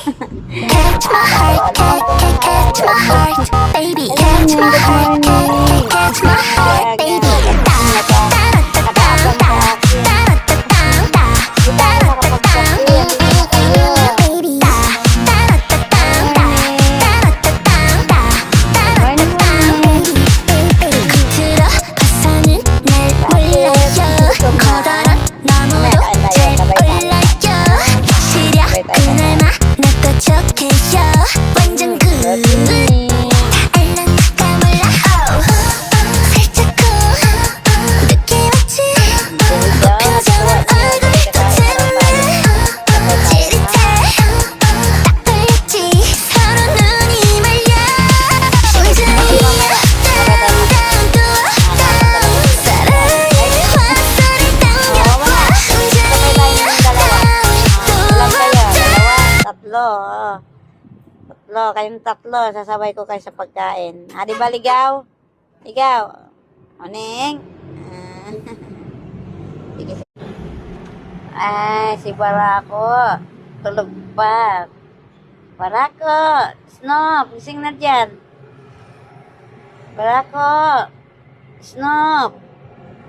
Catch my heart, catch my heart, baby. Catch my heart, catch my heart, baby. 완전 그 알랑가 몰라 살짝 느낌 왔지 표정은 얼굴도 채우네 찌릿해 딱 걸렸지 서로 눈이 말려 심장이 down to 사랑의 화살이 당겨봐 심장이 Tatlo, kayong tatlo, sasabay ko kayo sa pagkain. Di ba, ligaw? Ligaw. Oning. Sige. Ay, si Barako. Tulog pa. Barako. Snoop, gising na dyan. Barako. Snoop,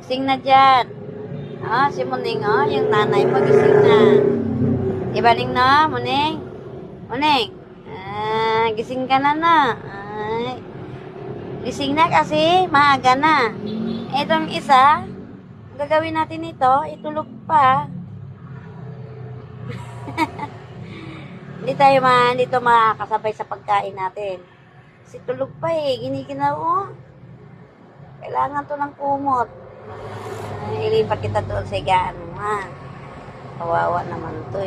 gising na dyan. Si Muning, yung nanay mo, gising na. Diba, Ning, no? Muning? Muning? Gising ka na. Ay, gising na kasi maaga na. Itong isa, gagawin natin ito, itulog pa. Hindi to makakasabay sa pagkain natin. Kasi tulog pa giniginaw. Kailangan to ng kumot. Ilipat kita doon sa higaan mo, ha. Kawawa naman to